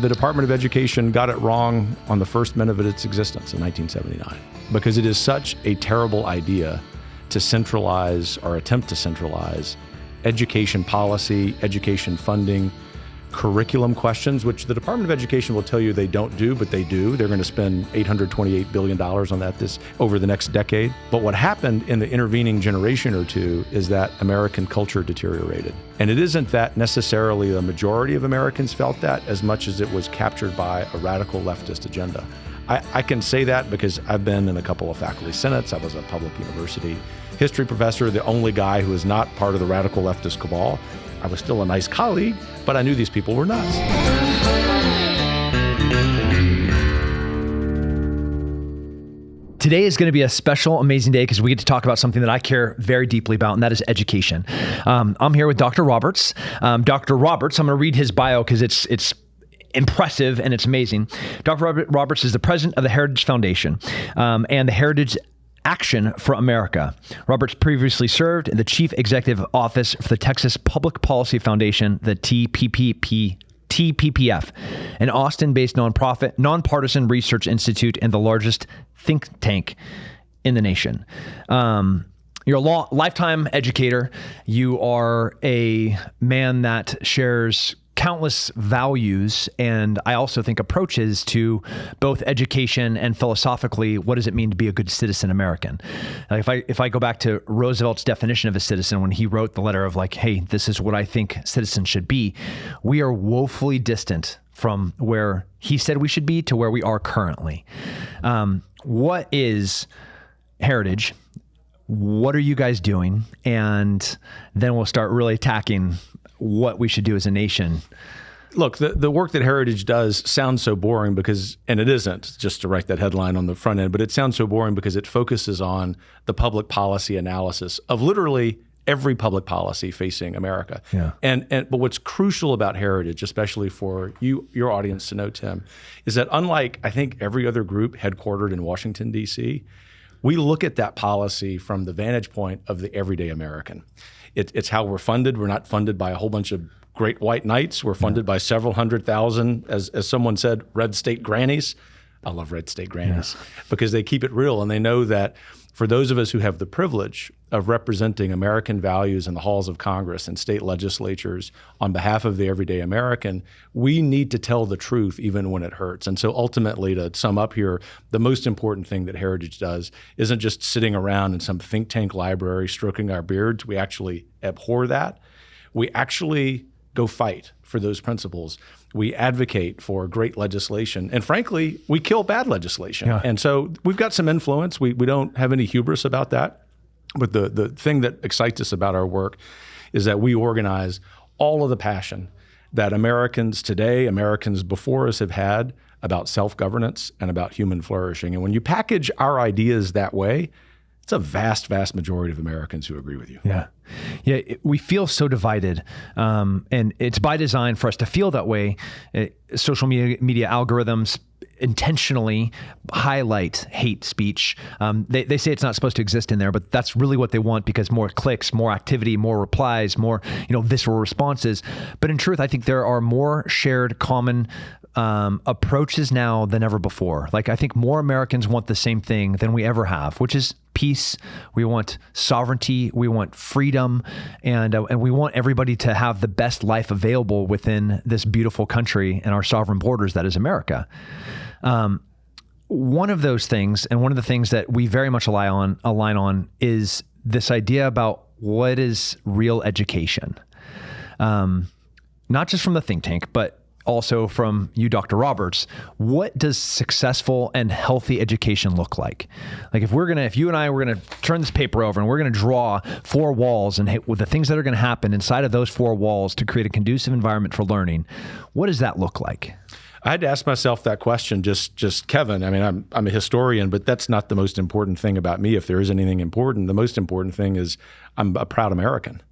The Department of Education got it wrong on the first minute of its existence in 1979, because it is such a terrible idea to centralize or attempt to centralize education policy, education funding, curriculum questions, which the Department of Education will tell you they don't do, but they do. They're going to spend $828 billion on that over the next decade. But what happened in the intervening generation or two is that American culture deteriorated. And it isn't that necessarily the majority of Americans felt that as much as it was captured by a radical leftist agenda. I can say that because I've been in a couple of faculty senates. I was a public university history professor, the only guy who is not part of the radical leftist cabal. I was still a nice colleague, but I knew these people were nuts. Today is going to be a special, amazing day because we get to talk about something that I care very deeply about, and that is education. I'm here with Dr. Roberts. Dr. Roberts, I'm going to read his bio because it's impressive and it's amazing. Dr. Roberts is the president of the Heritage Foundation and the Heritage Action for America. Roberts previously served in the Chief Executive Office for the Texas Public Policy Foundation, the TPPF, an Austin-based nonprofit, nonpartisan research institute, and the largest think tank in the nation. You're a lifetime educator. You are a man that shares countless values, and I also think approaches to both education and philosophically, what does it mean to be a good citizen American? If I go back to Roosevelt's definition of a citizen when he wrote the letter of like, hey, this is what I think citizens should be, we are woefully distant from where he said we should be to where we are currently. What is Heritage? What are you guys doing? And then we'll start really attacking what we should do as a nation. Look, the work that Heritage does sounds so boring because, and it isn't, just to write that headline on the front end, but it sounds so boring because it focuses on the public policy analysis of literally every public policy facing America. Yeah. But what's crucial about Heritage, especially for your audience to know, Tim, is that unlike, I think, every other group headquartered in Washington, D.C., we look at that policy from the vantage point of the everyday American. It's how we're funded. We're not funded by a whole bunch of great white knights. We're funded by several 100,000, as someone said, red state grannies. I love red state grannies because they keep it real, and they know that for those of us who have the privilege of representing American values in the halls of Congress and state legislatures on behalf of the everyday American, we need to tell the truth even when it hurts. And so ultimately, to sum up here, the most important thing that Heritage does isn't just sitting around in some think tank library stroking our beards. We actually abhor that. We actually go fight for those principles. We advocate for great legislation. And frankly, we kill bad legislation. Yeah. And so we've got some influence. We don't have any hubris about that. But the thing that excites us about our work is that we organize all of the passion that Americans today, Americans before us have had about self-governance and about human flourishing. And when you package our ideas that way, it's a vast, vast majority of Americans who agree with you. Yeah. Yeah. We feel so divided. And it's by design for us to feel that way. Social media algorithms intentionally highlight hate speech. They say it's not supposed to exist in there, but that's really what they want because more clicks, more activity, more replies, more, visceral responses. But in truth, I think there are more shared common approaches now than ever before. Like, I think more Americans want the same thing than we ever have, which is peace. We want sovereignty. We want freedom, and we want everybody to have the best life available within this beautiful country and our sovereign borders that is America. One of those things, and one of the things that we very much align on, is this idea about what is real education. Not just from the think tank, but also from you, Dr. Roberts. What does successful and healthy education look like? Like if you and I were gonna turn this paper over and we're gonna draw 4 walls and with the things that are gonna happen inside of those 4 walls to create a conducive environment for learning, what does that look like? I had to ask myself that question, just Kevin. I mean, I'm a historian, but that's not the most important thing about me. If there is anything important, the most important thing is I'm a proud American.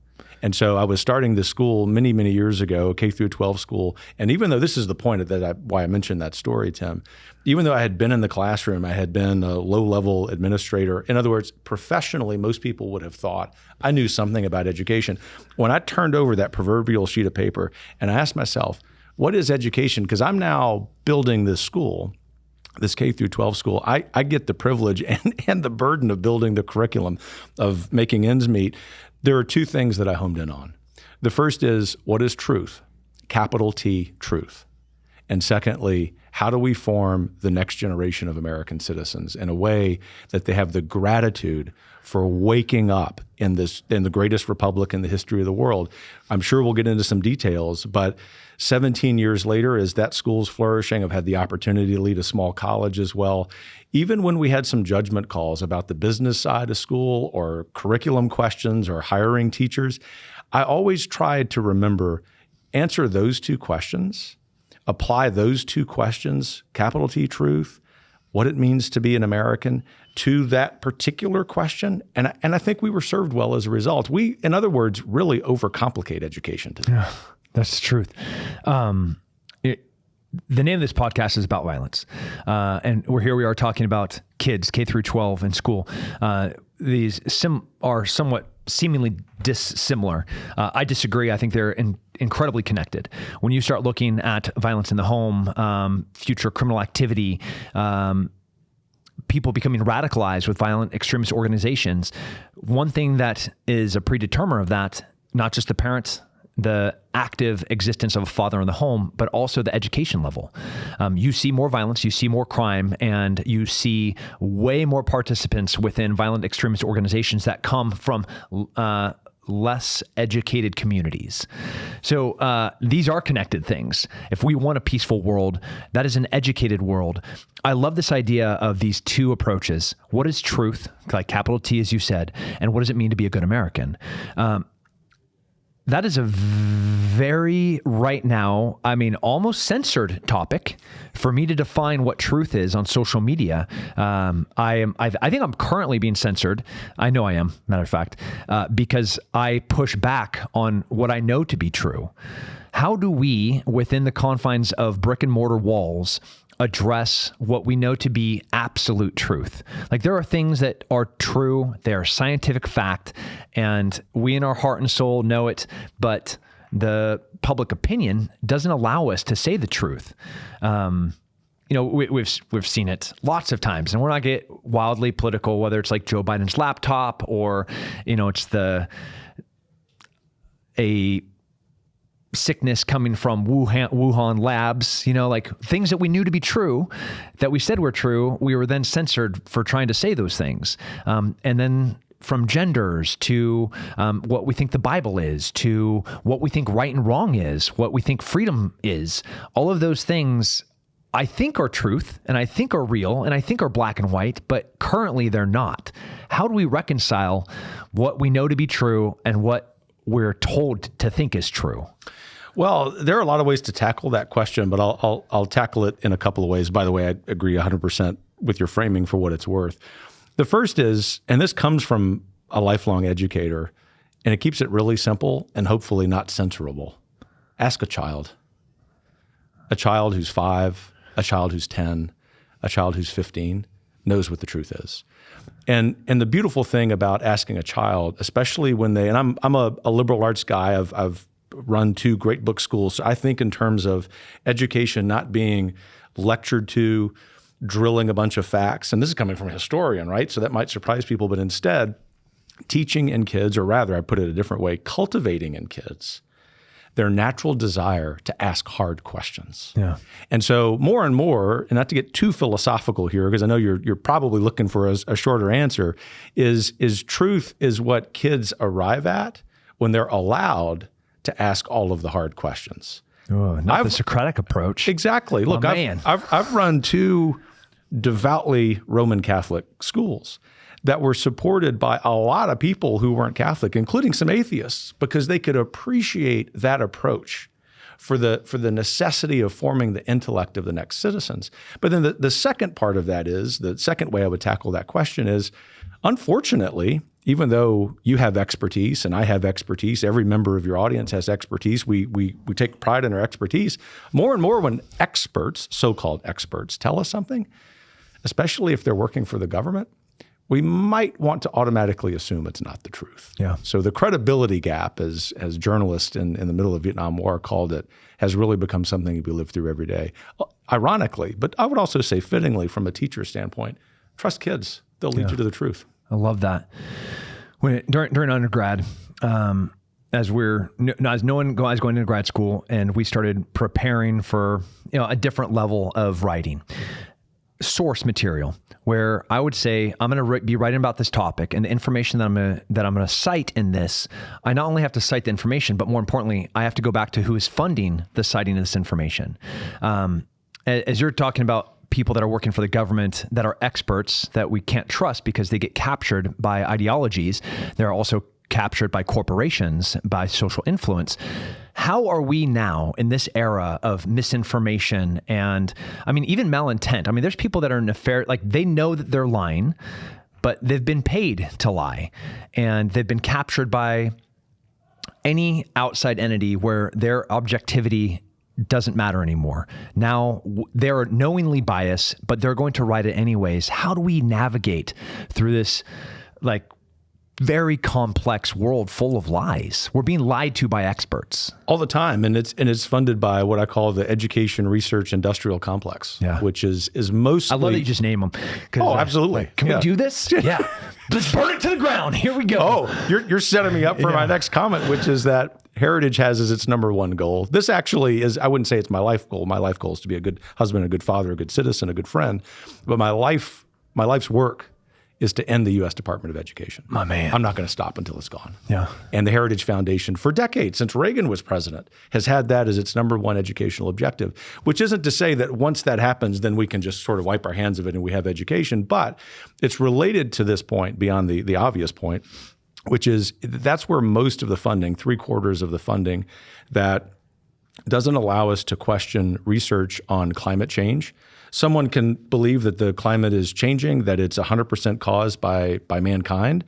And so I was starting this school many, many years ago, K through 12 school. And even though this is the point why I mentioned that story, Tim, even though I had been in the classroom, I had been a low-level administrator. In other words, professionally, most people would have thought I knew something about education. When I turned over that proverbial sheet of paper and I asked myself, what is education? Because I'm now building this school, this K through 12 school. I get the privilege and the burden of building the curriculum, of making ends meet. There are two things that I homed in on. The first is, what is truth? Capital T, truth. And secondly, how do we form the next generation of American citizens in a way that they have the gratitude for waking up in the greatest republic in the history of the world? I'm sure we'll get into some details, but 17 years later, as that school's flourishing, I've had the opportunity to lead a small college as well. Even when we had some judgment calls about the business side of school or curriculum questions or hiring teachers, I always tried to remember, answer those two questions, apply those two questions, capital T, truth, what it means to be an American, to that particular question. And I think we were served well as a result. We, in other words, really overcomplicate education today. Yeah, that's the truth. The name of this podcast is about violence. And we are talking about kids, K through 12 in school. These are somewhat seemingly dissimilar. I disagree. I think they're incredibly connected. When you start looking at violence in the home, future criminal activity, people becoming radicalized with violent extremist organizations, one thing that is a predeterminer of that, not just the parents, the active existence of a father in the home, but also the education level. You see more violence, you see more crime, and you see way more participants within violent extremist organizations that come from less educated communities. So these are connected things. If we want a peaceful world, that is an educated world. I love this idea of these two approaches. What is truth, like capital T, as you said, and what does it mean to be a good American? That is a very, right now, almost censored topic for me to define what truth is on social media. I think I'm currently being censored. I know I am, matter of fact, because I push back on what I know to be true. How do we, within the confines of brick and mortar walls, address what we know to be absolute truth? Like, there are things that are true, they are scientific fact, and we in our heart and soul know it, but the public opinion doesn't allow us to say the truth. We've seen it lots of times, and we're not get wildly political, whether it's like Joe Biden's laptop or, it's a sickness coming from Wuhan labs, like things that we knew to be true, that we said were true, we were then censored for trying to say those things. And then from genders to what we think the Bible is, to what we think right and wrong is, what we think freedom is, all of those things I think are truth and I think are real and I think are black and white, but currently they're not. How do we reconcile what we know to be true and what we're told to think is true? Well, there are a lot of ways to tackle that question, but I'll tackle it in a couple of ways. By the way, I agree 100% with your framing for what it's worth. The first is, and this comes from a lifelong educator, and it keeps it really simple and hopefully not censorable. Ask a child who's 5, a child who's 10, a child who's 15 knows what the truth is. And the beautiful thing about asking a child, especially when and I'm a liberal arts guy, I've run 2 great book schools. So I think in terms of education not being lectured to, drilling a bunch of facts, and this is coming from a historian, right? So that might surprise people, but instead teaching in kids, or rather I put it a different way, cultivating in kids their natural desire to ask hard questions. Yeah. And so more and more, and not to get too philosophical here, because I know you're probably looking for a shorter answer, is truth is what kids arrive at when they're allowed to ask all of the hard questions. Oh, not the Socratic approach. Exactly. Look, I've run 2 devoutly Roman Catholic schools that were supported by a lot of people who weren't Catholic, including some atheists, because they could appreciate that approach for the necessity of forming the intellect of the next citizens. But then the second part of that is, the second way I would tackle that question is, unfortunately, even though you have expertise and I have expertise, every member of your audience has expertise, we take pride in our expertise. More and more when experts, so-called experts, tell us something, especially if they're working for the government, we might want to automatically assume it's not the truth. Yeah. So the credibility gap, as journalists in the middle of Vietnam War called it, has really become something we live through every day. Ironically, but I would also say fittingly from a teacher standpoint, trust kids. They'll lead you to the truth. I love that. During undergrad, as no one was going into grad school, and we started preparing for a different level of writing. Source material, where I would say I'm going to be writing about this topic, and the information that I'm going to cite in this, I not only have to cite the information, but more importantly, I have to go back to who is funding the citing of this information. As you're talking about people that are working for the government that are experts that we can't trust because they get captured by ideologies, they're also captured by corporations, by social influence. How are we now in this era of misinformation and, even malintent? There's people that are nefarious, like they know that they're lying, but they've been paid to lie, and they've been captured by any outside entity where their objectivity doesn't matter anymore. Now they're knowingly biased, but they're going to write it anyways. How do we navigate through this, very complex world full of lies? We're being lied to by experts all the time, and it's funded by what I call the education research industrial complex, which is mostly. I love that you just name them. Oh, absolutely! Can we do this? Yeah, let's burn it to the ground. Here we go. Oh, you're setting me up for my next comment, which is that Heritage has as its number one goal. This actually is. I wouldn't say it's my life goal. My life goal is to be a good husband, a good father, a good citizen, a good friend. But my life's work is to end the U.S. Department of Education. My man. I'm not going to stop until it's gone. Yeah. And the Heritage Foundation, for decades, since Reagan was president, has had that as its number one educational objective, which isn't to say that once that happens, then we can just sort of wipe our hands of it and we have education. But it's related to this point, beyond the obvious point, which is that's where most of the funding, 3/4 of the funding, that doesn't allow us to question research on climate change. Someone can believe that the climate is changing, that it's 100% caused by mankind,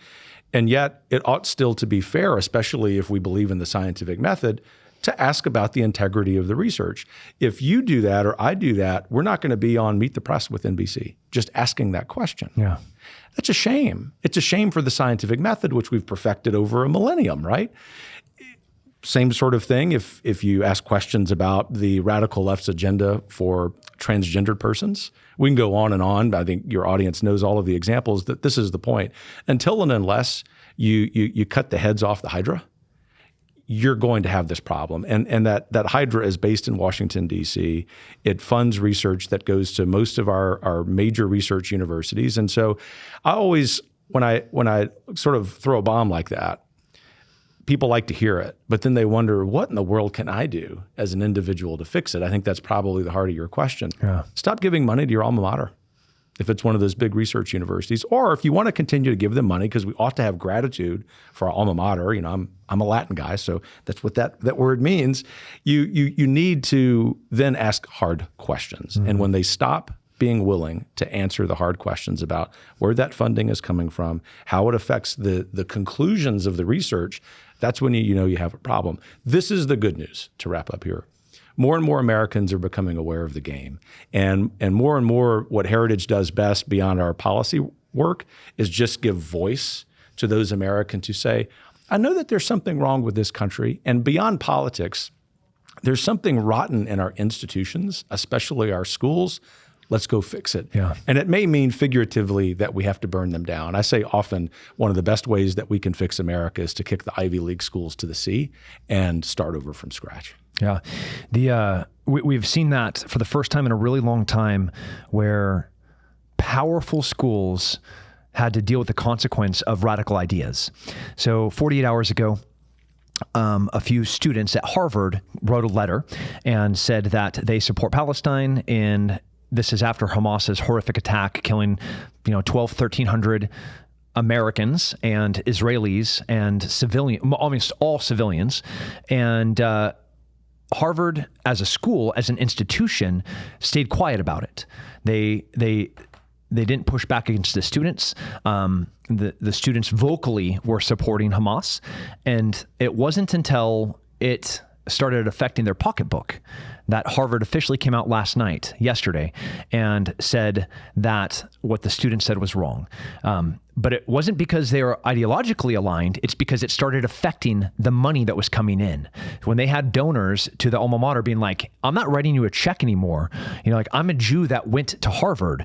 and yet it ought still to be fair, especially if we believe in the scientific method, to ask about the integrity of the research. If you do that or I do that, we're not going to be on Meet the Press with NBC, just asking that question. Yeah. That's a shame. It's a shame for the scientific method, which we've perfected over a millennium, right? Same sort of thing if you ask questions about the radical left's agenda for transgendered persons. We can go on and on. I think your audience knows all of the examples. That this is the point. Until and unless you cut the heads off the Hydra, you're going to have this problem. And that Hydra is based in Washington, D.C. It funds research that goes to most of our major research universities. And so I always, when I sort of throw a bomb like that, people like to hear it, but then they wonder, what in the world can I do as an individual to fix it? I think that's probably the heart of your question. Yeah. Stop giving money to your alma mater if it's one of those big research universities, or if you want to continue to give them money, because we ought to have gratitude for our alma mater. I'm a Latin guy, so that's what that word means. You need to then ask hard questions. Mm-hmm. And when they stop being willing to answer the hard questions about where that funding is coming from, how it affects the conclusions of the research, that's when you know you have a problem. This is the good news, to wrap up here. More and more Americans are becoming aware of the game. And more what Heritage does best beyond our policy work is just give voice to those Americans who say, I know that there's something wrong with this country, and beyond politics, there's something rotten in our institutions, especially our schools. Let's go fix it. Yeah. And it may mean figuratively that we have to burn them down. I say often one of the best ways that we can fix America is to kick the Ivy League schools to the sea and start over from scratch. Yeah. We've seen that for the first time in a really long time, where powerful schools had to deal with the consequence of radical ideas. So 48 hours ago, a few students at Harvard wrote a letter and said that they support Palestine, and this is after Hamas's horrific attack, killing 1,300 Americans and Israelis and almost all civilians. And Harvard, as a school, as an institution, stayed quiet about it. They didn't push back against the students. The students vocally were supporting Hamas, and it wasn't until it started affecting their pocketbook that Harvard officially came out yesterday, and said that what the students said was wrong. But it wasn't because they were ideologically aligned. It's because it started affecting the money that was coming in. When they had donors to the alma mater being like, I'm not writing you a check anymore. Like, I'm a Jew that went to Harvard.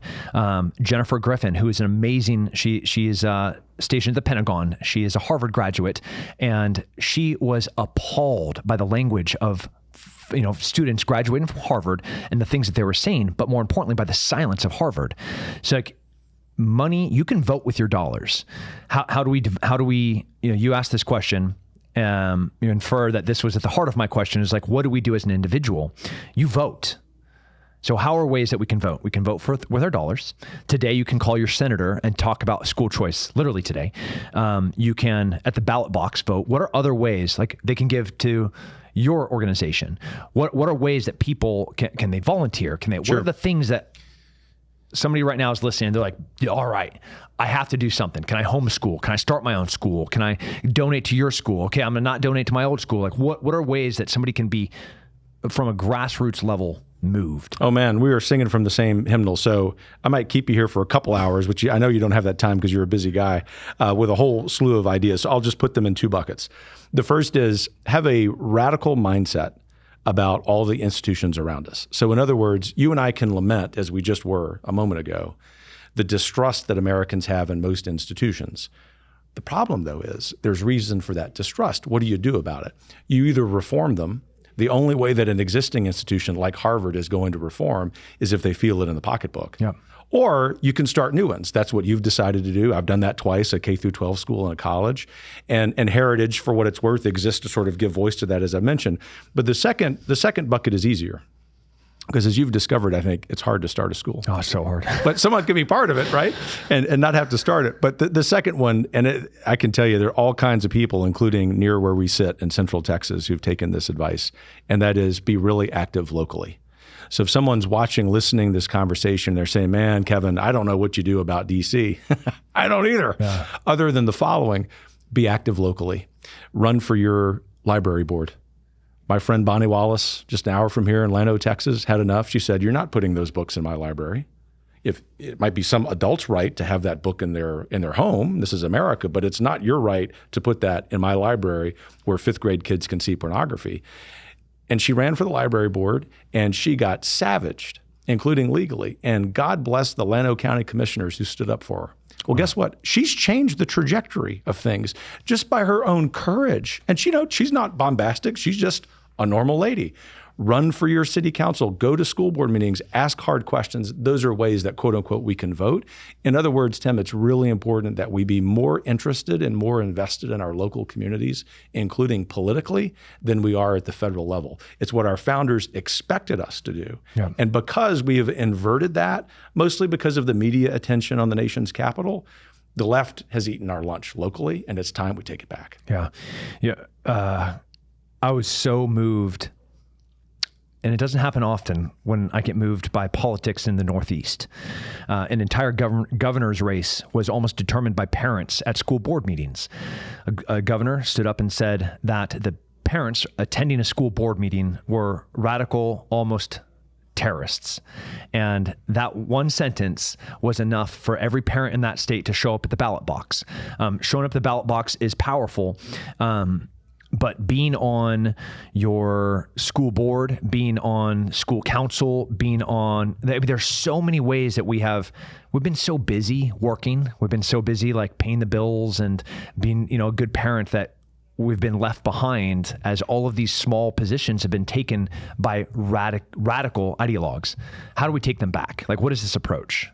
Jennifer Griffin, who is an amazing, she is stationed at the Pentagon. She is a Harvard graduate, and she was appalled by the language of students graduating from Harvard and the things that they were saying, but more importantly, by the silence of Harvard. So like, money, you can vote with your dollars. How do we, you asked this question, you infer that this was at the heart of my question, is like, what do we do as an individual? You vote. So how are ways that we can vote? We can vote with our dollars. Today, you can call your senator and talk about school choice, literally today. You can, at the ballot box, vote. What are other ways, like, they can give to your organization? What are ways that people, can they volunteer? Sure. What are the things that somebody right now is listening, they're like, all right, I have to do something. Can I homeschool? Can I start my own school? Can I donate to your school? Okay, I'm gonna not donate to my old school. Like, what are ways that somebody can be, from a grassroots level, moved? Oh man, we were singing from the same hymnal. So I might keep you here for a couple hours, which I know you don't have that time because you're a busy guy, with a whole slew of ideas. So I'll just put them in two buckets. The first is, have a radical mindset about all the institutions around us. So in other words, you and I can lament, as we just were a moment ago, the distrust that Americans have in most institutions. The problem, though, is there's reason for that distrust. What do you do about it? You either reform them. The only way that an existing institution like Harvard is going to reform is if they feel it in the pocketbook. Yeah. Or you can start new ones. That's what you've decided to do. I've done that twice, a K through 12 school and a college. And Heritage, for what it's worth, exists to sort of give voice to that, as I mentioned. But the second bucket is easier. Because as you've discovered, I think it's hard to start a school. Oh, it's so hard. But someone can be part of it, right? And not have to start it. But the second one, I can tell you, there are all kinds of people, including near where we sit in Central Texas, who've taken this advice. And that is, be really active locally. So if someone's watching, listening to this conversation, they're saying, man, Kevin, I don't know what you do about DC. I don't either. Yeah. Other than the following: be active locally. Run for your library board. My friend Bonnie Wallace, just an hour from here in Llano, Texas, had enough. She said, you're not putting those books in my library. If it might be some adult's right to have that book in their home. This is America, but it's not your right to put that in my library where fifth grade kids can see pornography. And she ran for the library board, and she got savaged, including legally. And God bless the Llano County commissioners who stood up for her. Well, guess what? She's changed the trajectory of things just by her own courage. And she's not bombastic. She's just a normal lady. Run for your city council, go to school board meetings, ask hard questions. Those are ways that, quote unquote, we can vote. In other words, Tim, it's really important that we be more interested and more invested in our local communities, including politically, than we are at the federal level. It's what our founders expected us to do. Yeah. And because we have inverted that, mostly because of the media attention on the nation's capital, the left has eaten our lunch locally, and it's time we take it back. Yeah. Yeah. I was so moved. And it doesn't happen often when I get moved by politics in the Northeast. An entire governor's race was almost determined by parents at school board meetings. A governor stood up and said that the parents attending a school board meeting were radical, almost terrorists. And that one sentence was enough for every parent in that state to show up at the ballot box. Showing up at the ballot box is powerful. But being on your school board, being on school council, there's so many ways that we've been so busy working. We've been so busy like paying the bills and being, a good parent, that we've been left behind as all of these small positions have been taken by radical ideologues. How do we take them back? Like, what is this approach?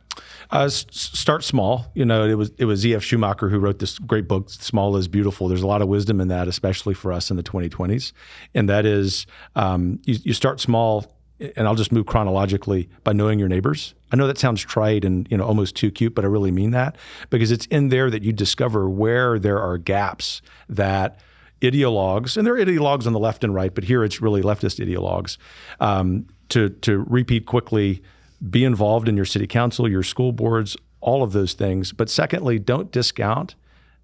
Start small. It was Z.F. Schumacher who wrote this great book, Small is Beautiful. There's a lot of wisdom in that, especially for us in the 2020s. And that is, you start small, and I'll just move chronologically, by knowing your neighbors. I know that sounds trite and almost too cute, but I really mean that, because it's in there that you discover where there are gaps that ideologues, and there are ideologues on the left and right, but here it's really leftist ideologues, to repeat quickly. Be involved in your city council, your school boards, all of those things. But secondly, don't discount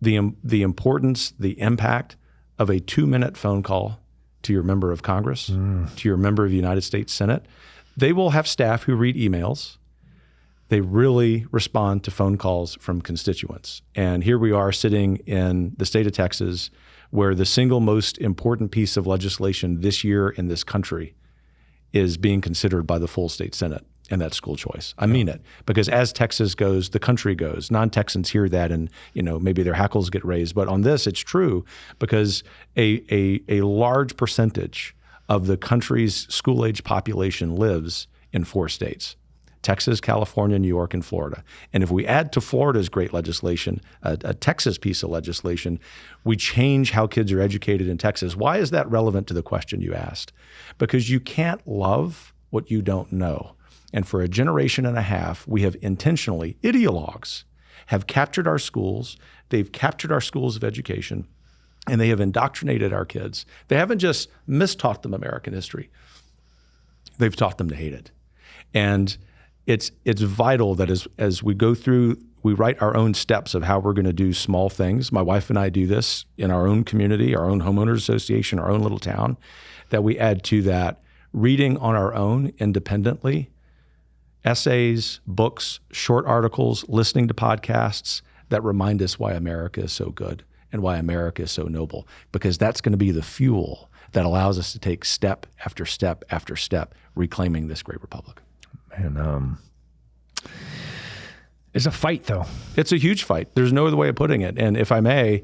the importance, the impact of a 2-minute phone call to your member of Congress, to your member of the United States Senate. They will have staff who read emails. They really respond to phone calls from constituents. And here we are sitting in the state of Texas, where the single most important piece of legislation this year in this country is being considered by the full state Senate, and that's school choice. I mean it, because as Texas goes, the country goes. Non-Texans hear that, and maybe their hackles get raised. But on this, it's true, because a large percentage of the country's school-age population lives in 4 states: Texas, California, New York, and Florida. And if we add to Florida's great legislation, a Texas piece of legislation, we change how kids are educated in Texas. Why is that relevant to the question you asked? Because you can't love what you don't know. And for a generation and a half, we have intentionally, ideologues have captured our schools. They've captured our schools of education, and they have indoctrinated our kids. They haven't just mistaught them American history. They've taught them to hate it. And it's vital that as we go through, we write our own steps of how we're going to do small things. My wife and I do this in our own community, our own homeowners association, our own little town, that we add to that reading on our own independently, essays, books, short articles, listening to podcasts that remind us why America is so good and why America is so noble, because that's going to be the fuel that allows us to take step after step after step, reclaiming this great republic. And it's a fight, though. It's a huge fight. There's no other way of putting it. And if I may,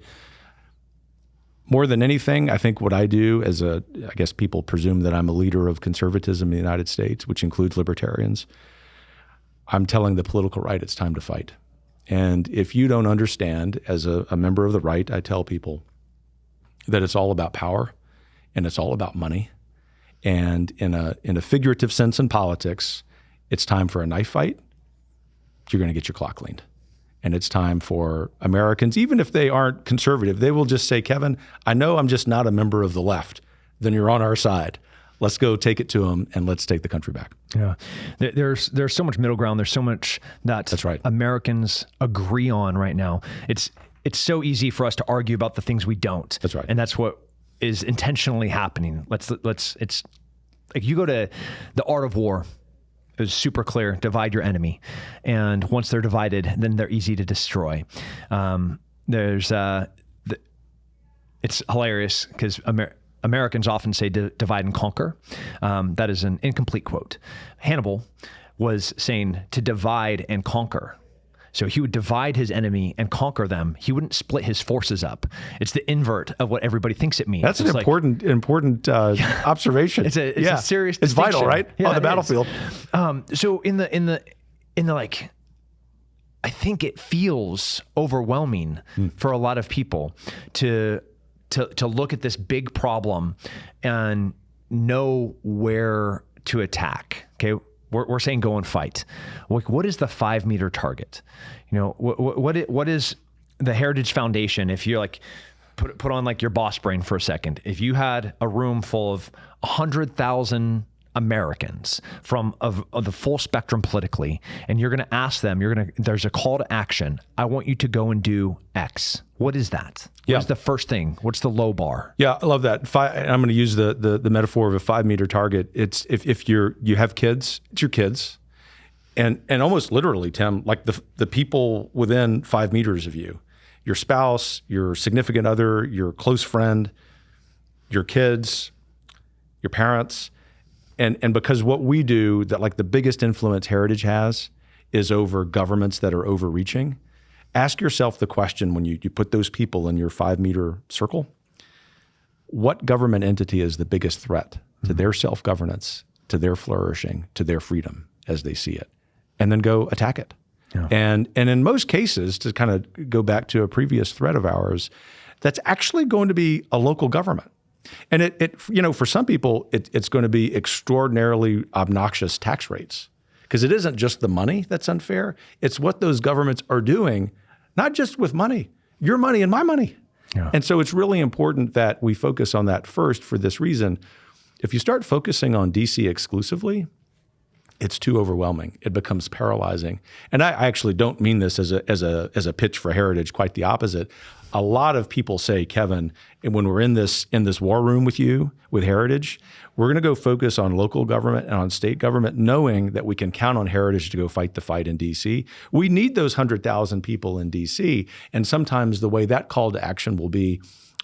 more than anything, I think what I do I guess people presume that I'm a leader of conservatism in the United States, which includes libertarians. I'm telling the political right it's time to fight. And if you don't understand, as a member of the right, I tell people that it's all about power and it's all about money. And in a figurative sense in politics, it's time for a knife fight. You're going to get your clock cleaned. And it's time for Americans, even if they aren't conservative, they will just say, Kevin, I know I'm just not a member of the left. Then you're on our side. Let's go take it to them, and let's take the country back. Yeah, there's so much middle ground. There's so much that That's right. Americans agree on right now. It's so easy for us to argue about the things we don't. That's right. And that's what is intentionally happening. It's like you go to The Art of War. It was super clear: divide your enemy, and once they're divided, then they're easy to destroy. It's hilarious because Americans often say divide and conquer. That is an incomplete quote. Hannibal was saying to divide and conquer. So he would divide his enemy and conquer them. He wouldn't split his forces up. It's the invert of what everybody thinks it means. That's an important observation. It's a serious It's vital, right? Yeah, on the battlefield. So in the like, I think it feels overwhelming for a lot of people to look at this big problem and know where to attack. Okay. We're saying go and fight. Like, what is the 5-meter target? What is the Heritage Foundation? If you're like, put on like your boss brain for a second. If you had a room full of 100,000 Americans from the full spectrum politically, and you're going to ask them, there's a call to action. I want you to go and do X. What is that? Yeah. What's the first thing? What's the low bar? Yeah, I love that. I'm going to use the metaphor of a 5-meter target. It's if you have kids, it's your kids, and almost literally, Tim, like the people within 5 meters of you, your spouse, your significant other, your close friend, your kids, your parents. And because what we do, that like the biggest influence Heritage has is over governments that are overreaching. Ask yourself the question when you put those people in your 5-meter circle, what government entity is the biggest threat to their self-governance, to their flourishing, to their freedom as they see it? And then go attack it. Yeah. And in most cases, to kind of go back to a previous thread of ours, that's actually going to be a local government. And it for some people, it's going to be extraordinarily obnoxious tax rates, because it isn't just the money that's unfair. It's what those governments are doing, not just with money, your money and my money. Yeah. And so it's really important that we focus on that first for this reason. If you start focusing on DC exclusively, it's too overwhelming. It becomes paralyzing. And I actually don't mean this as a pitch for heritage, quite the opposite. A lot of people say, Kevin, when we're in this war room with you, with heritage, we're going to go focus on local government and on state government, knowing that we can count on heritage to go fight the fight in D.C. We need those 100,000 people in D.C. And sometimes the way that call to action will be,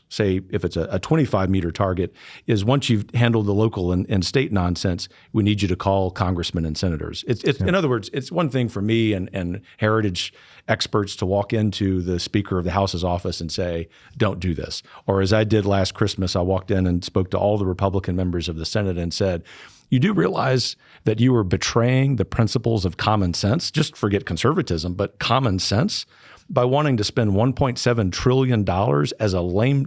say, if it's a 25-meter target, is once you've handled the local and state nonsense, we need you to call congressmen and senators. In other words, it's one thing for me and heritage experts to walk into the Speaker of the House's office and say, don't do this. Or as I did last Christmas, I walked in and spoke to all the Republican members of the Senate and said, you do realize that you are betraying the principles of common sense, just forget conservatism, but common sense, by wanting to spend $1.7 trillion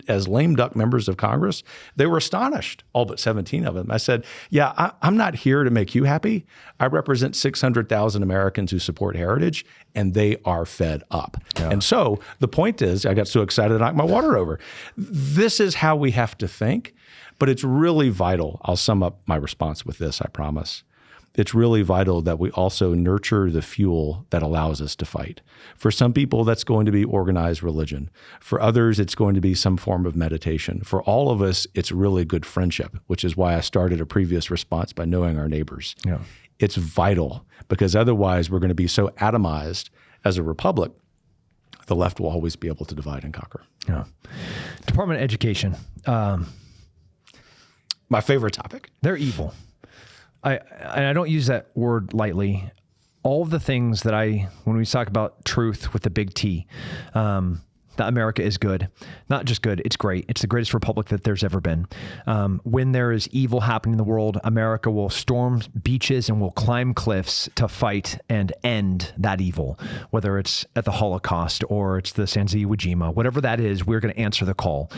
as lame duck members of Congress. They were astonished, all but 17 of them. I said, yeah, I'm not here to make you happy. I represent 600,000 Americans who support heritage, and they are fed up. Yeah. And so the point is, I got so excited I knocked my water over. This is how we have to think, but it's really vital. I'll sum up my response with this, I promise. It's really vital that we also nurture the fuel that allows us to fight. For some people, that's going to be organized religion. For others, it's going to be some form of meditation. For all of us, it's really good friendship, which is why I started a previous response by knowing our neighbors. Yeah. It's vital, because otherwise we're going to be so atomized as a republic, the left will always be able to divide and conquer. Yeah. Department of Education. My favorite topic. They're evil. I don't use that word lightly. All of the things that when we talk about truth with the big T, that America is good, not just good, it's great. It's the greatest republic that there's ever been. When there is evil happening in the world, America will storm beaches and will climb cliffs to fight and end that evil, whether it's at the Holocaust or it's the Sanzi Iwo Jima, whatever that is, we're going to answer the call.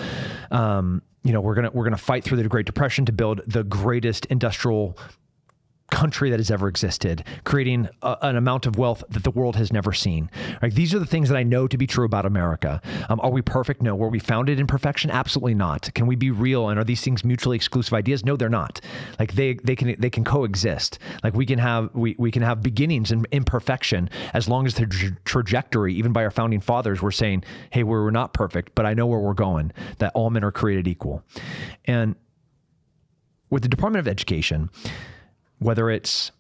We're going to fight through the Great Depression to build the greatest industrial country that has ever existed, creating an amount of wealth that the world has never seen. Right? These are the things that I know to be true about America. Are we perfect? No. Were we founded in perfection? Absolutely not. Can we be real? And are these things mutually exclusive ideas? No, they're not. Like they can coexist. Like we can have beginnings and imperfection, as long as the trajectory, even by our founding fathers, we're saying, hey, we're not perfect, but I know where we're going, that all men are created equal. And with the Department of Education, whether it's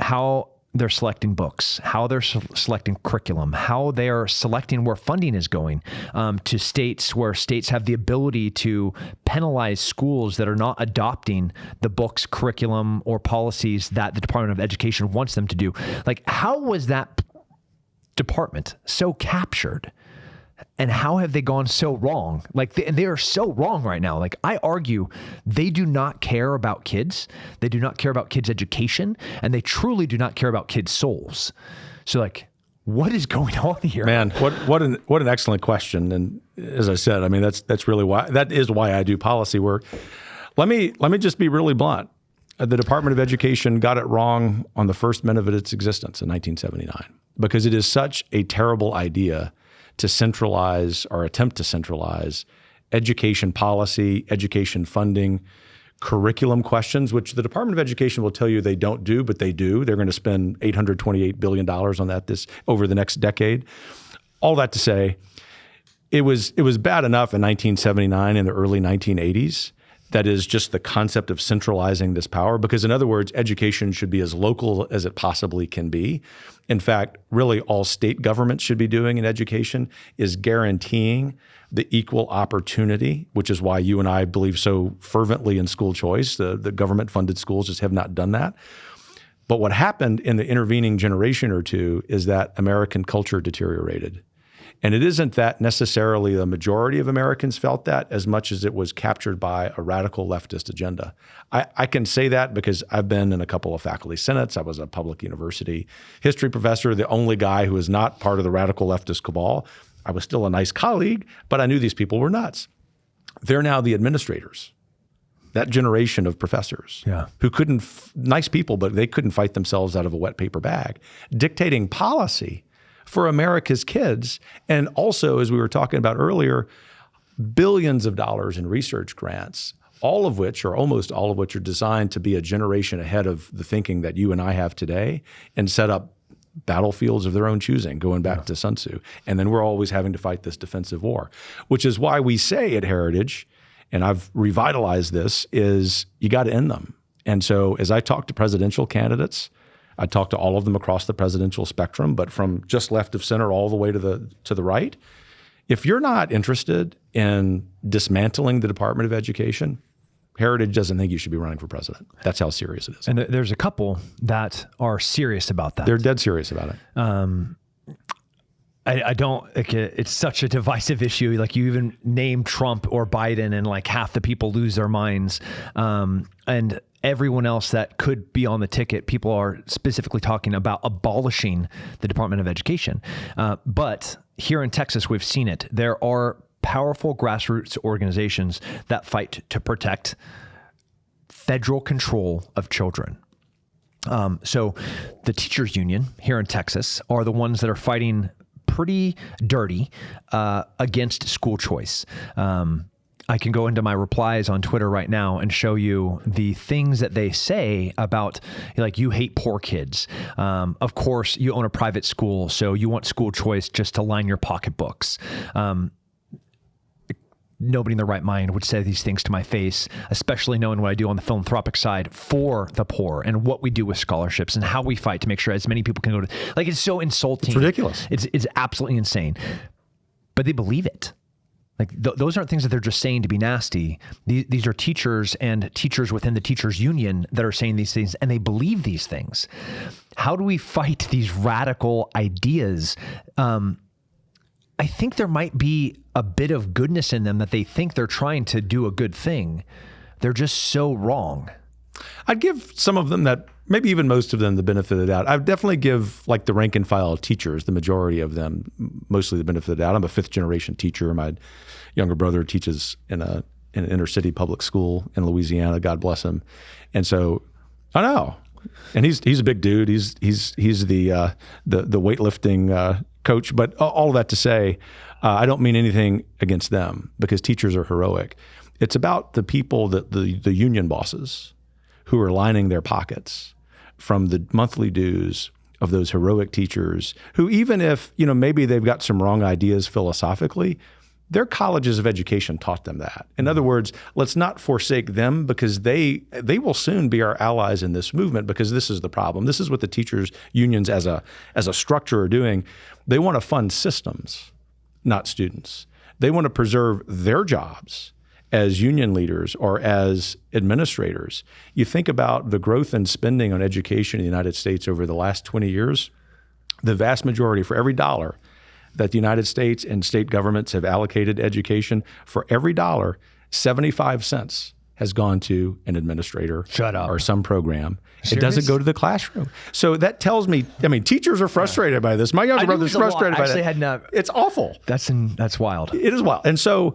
how they're selecting books, how they're selecting curriculum, how they're selecting where funding is going to states where states have the ability to penalize schools that are not adopting the books, curriculum, or policies that the Department of Education wants them to do. Like, how was that department so captured? And how have they gone so wrong? Like they are so wrong right now. Like I argue they do not care about kids. They do not care about kids' education, and they truly do not care about kids' souls. So like, what is going on here? Man, what an excellent question. And as I said, I mean, that's really why, that is why I do policy work. Let me just be really blunt. The Department of Education got it wrong on the first minute of its existence in 1979, because it is such a terrible idea to centralize or attempt to centralize education policy, education funding, curriculum questions, which the Department of Education will tell you they don't do, but they do. They're going to spend $828 billion on that over the next decade. All that to say, it was bad enough in 1979 and the early 1980s. That is just the concept of centralizing this power, because in other words, education should be as local as it possibly can be. In fact, really all state governments should be doing in education is guaranteeing the equal opportunity, which is why you and I believe so fervently in school choice. The government-funded schools just have not done that. But what happened in the intervening generation or two is that American culture deteriorated. And it isn't that necessarily the majority of Americans felt that as much as it was captured by a radical leftist agenda. I can say that because I've been in a couple of faculty senates. I was a public university history professor, the only guy who was not part of the radical leftist cabal. I was still a nice colleague, but I knew these people were nuts. They're now the administrators. That generation of professors who couldn't, nice people, but they couldn't fight themselves out of a wet paper bag, dictating policy for America's kids. And also, as we were talking about earlier, billions of dollars in research grants all of which, or almost all of which, are designed to be a generation ahead of the thinking that you and I have today and set up battlefields of their own choosing, going back to Sun Tzu. And then we're always having to fight this defensive war, which is why we say at Heritage, and I've revitalized this, is you got to end them. And so as I talk to presidential candidates, I talk to all of them across the presidential spectrum, but from just left of center all the way to the right. If you're not interested in dismantling the Department of Education, Heritage doesn't think you should be running for president. That's how serious it is. And there's a couple that are serious about that. They're dead serious about it. I don't, like, it's such a divisive issue. Like, you even name Trump or Biden and like half the people lose their minds. And everyone else that could be on the ticket, people are specifically talking about abolishing the Department of Education. But here in Texas, we've seen it. There are powerful grassroots organizations that fight to protect federal control of children. So the teachers union here in Texas are the ones that are fighting pretty dirty against school choice. I can go into my replies on Twitter right now and show you the things that they say about, like, you hate poor kids. Of course, you own a private school, so you want school choice just to line your pocketbooks. Nobody in their right mind would say these things to my face, especially knowing what I do on the philanthropic side for the poor and what we do with scholarships and how we fight to make sure as many people can go to, like, it's so insulting. It's ridiculous. It's absolutely insane, but they believe it. Like, those aren't things that they're just saying to be nasty. These are teachers and teachers within the teachers union that are saying these things, and they believe these things. How do we fight these radical ideas? I think there might be a bit of goodness in them, that they think they're trying to do a good thing. They're just so wrong. I'd give some of them, that maybe even most of them, the benefit of the doubt. I'd definitely give, like, the rank and file teachers, the majority of them, mostly the benefit of the doubt. I'm a 5th generation teacher. My younger brother teaches in an inner city public school in Louisiana. God bless him. And so I know, and he's a big dude. He's the weightlifting coach. But all of that to say, I don't mean anything against them, because teachers are heroic. It's about the people, that the union bosses who are lining their pockets from the monthly dues of those heroic teachers, who, even if, maybe they've got some wrong ideas philosophically, their colleges of education taught them that. In other words, let's not forsake them, because they will soon be our allies in this movement, because this is the problem. This is what the teachers unions as a structure are doing. They want to fund systems, not students. They want to preserve their jobs as union leaders or as administrators. You think about the growth in spending on education in the United States over the last 20 years, the vast majority, for every dollar that the United States and state governments have allocated education, for every dollar, 75 cents has gone to an administrator or some program. Serious? It doesn't go to the classroom. So that tells me, teachers are frustrated by this. My younger brother's frustrated by that. It's awful. That's wild. It is wild. And so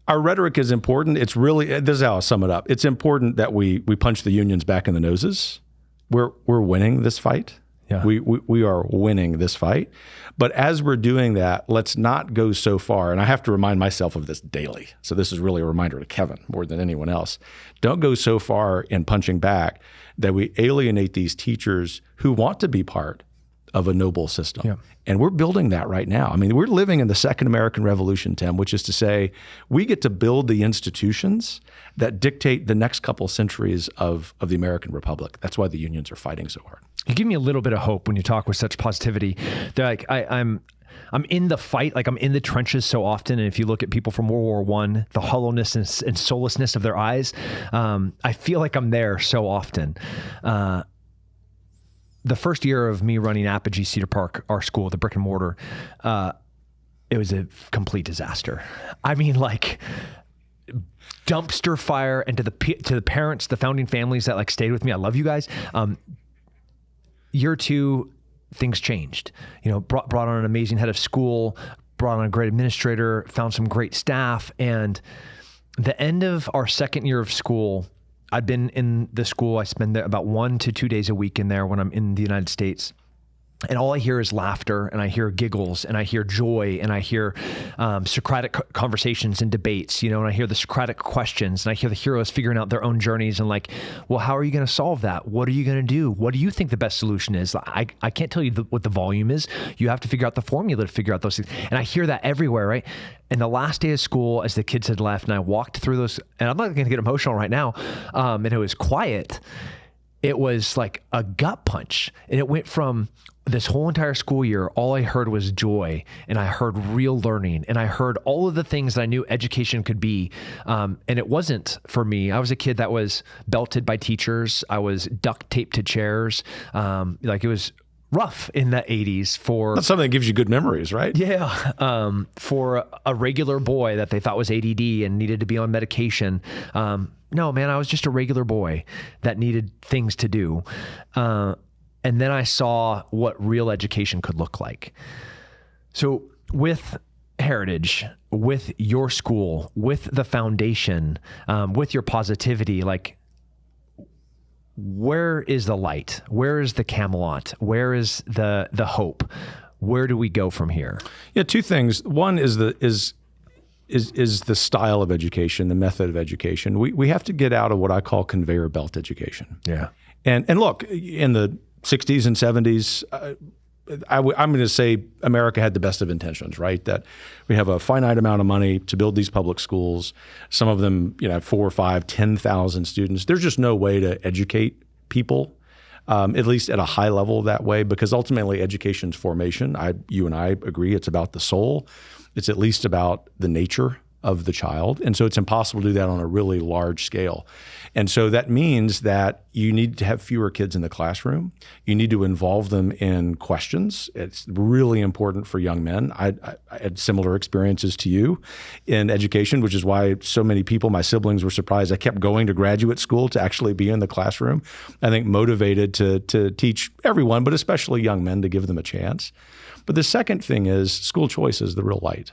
our rhetoric is important. It's really, this is how I sum it up. It's important that we punch the unions back in the noses. We're winning this fight. Yeah. We are winning this fight. But as we're doing that, let's not go so far. And I have to remind myself of this daily. So this is really a reminder to Kevin more than anyone else. Don't go so far in punching back that we alienate these teachers who want to be part of a noble system. Yeah. And we're building that right now. We're living in the second American Revolution, Tim, which is to say we get to build the institutions that dictate the next couple centuries of the American Republic. That's why the unions are fighting so hard. You give me a little bit of hope when you talk with such positivity. They're like, I'm in the fight, like I'm in the trenches so often. And if you look at people from World War I, the hollowness and soullessness of their eyes, I feel like I'm there so often. The first year of me running Apogee Cedar Park, our school, the brick and mortar, it was a complete disaster. Like dumpster fire. And to the parents, the founding families that like stayed with me, I love you guys. Year 2, things changed. Brought on an amazing head of school, brought on a great administrator, found some great staff. And the end of our second year of school, I'd been in the school. I spend about 1 to 2 days a week in there when I'm in the United States. And all I hear is laughter, and I hear giggles, and I hear joy, and I hear Socratic conversations and debates, and I hear the Socratic questions, and I hear the heroes figuring out their own journeys and like, well, how are you going to solve that? What are you going to do? What do you think the best solution is? I can't tell you what the volume is. You have to figure out the formula to figure out those things. And I hear that everywhere, right? And the last day of school, as the kids had left, and I walked through those, and I'm not going to get emotional right now, and it was quiet. It was like a gut punch. And it went from this whole entire school year, all I heard was joy, and I heard real learning, and I heard all of the things that I knew education could be. And it wasn't for me. I was a kid that was belted by teachers. I was duct taped to chairs. Like it was rough in the 80s for... That's something that gives you good memories, right? Yeah. For a regular boy that they thought was ADD and needed to be on medication. No, man, I was just a regular boy that needed things to do. And then I saw what real education could look like. So with Heritage, with your school, with the foundation, with your positivity, like, where is the light? Where is the Camelot? Where is the hope? Where do we go from here? Yeah, two things. One is the style of education, the method of education. We have to get out of what I call conveyor belt education. Yeah. And look, in the 60s and 70s, I'm going to say America had the best of intentions, right? That we have a finite amount of money to build these public schools. Some of them, 4 or 5, 10,000 students. There's just no way to educate people, at least at a high level that way, because ultimately education's formation. You and I agree it's about the soul. It's at least about the nature of the child. And so it's impossible to do that on a really large scale. And so that means that you need to have fewer kids in the classroom. You need to involve them in questions. It's really important for young men. I had similar experiences to you in education, which is why so many people, my siblings, were surprised I kept going to graduate school to actually be in the classroom. I think motivated to teach everyone, but especially young men, to give them a chance. But the second thing is school choice is the real light.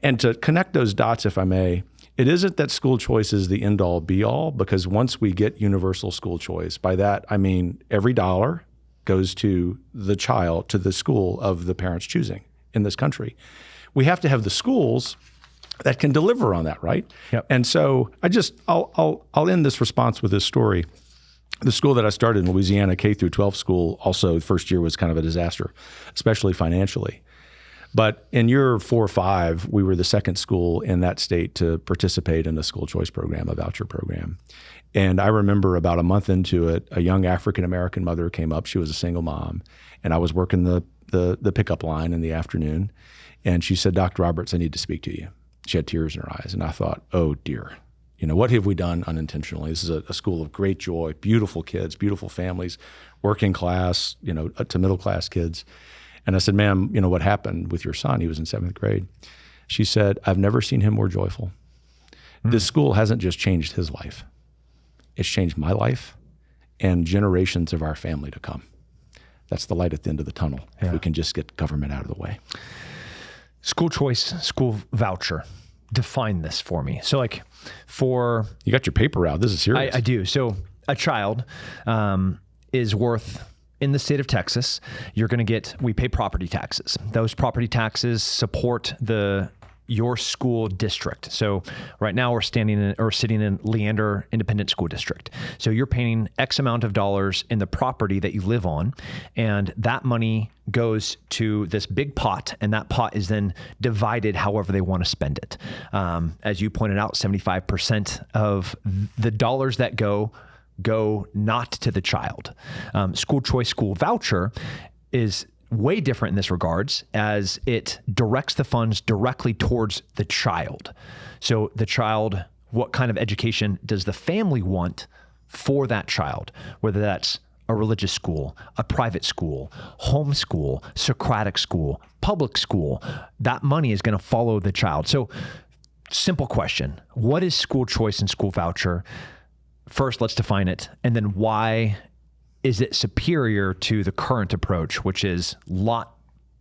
And to connect those dots, if I may, it isn't that school choice is the end-all be-all, because once we get universal school choice, by that I mean every dollar goes to the child, to the school of the parents' choosing in this country. We have to have the schools that can deliver on that, right? Yep. And so I'll end this response with this story. The school that I started in Louisiana, K through 12 school, also the first year was kind of a disaster, especially financially. But in year 4 or 5, we were the second school in that state to participate in a school choice program, a voucher program. And I remember about a month into it, a young African-American mother came up. She was a single mom. And I was working the pickup line in the afternoon. And she said, "Dr. Roberts, I need to speak to you." She had tears in her eyes. And I thought, oh, dear. What have we done unintentionally? This is a school of great joy, beautiful kids, beautiful families, working class, to middle class kids. And I said, "Ma'am, what happened with your son?" He was in 7th grade. She said, "I've never seen him more joyful. This school hasn't just changed his life. It's changed my life and generations of our family to come. That's the light at the end of the tunnel. Yeah. If we can just get government out of the way." School choice, school voucher. Define this for me. So You got your paper out. This is serious. I do. So a child is worth, in the state of Texas, we pay property taxes. Those property taxes support your school district. So right now we're sitting in Leander Independent School District. So you're paying X amount of dollars in the property that you live on, and that money goes to this big pot, and that pot is then divided however they want to spend it. As you pointed out, 75% of the dollars that go not to the child. School choice, school voucher is way different in this regards, as it directs the funds directly towards the child. So the child, what kind of education does the family want for that child? Whether that's a religious school, a private school, homeschool, Socratic school, public school, that money is going to follow the child. So simple question, what is school choice and school voucher? First, let's define it. And then why is it superior to the current approach, which is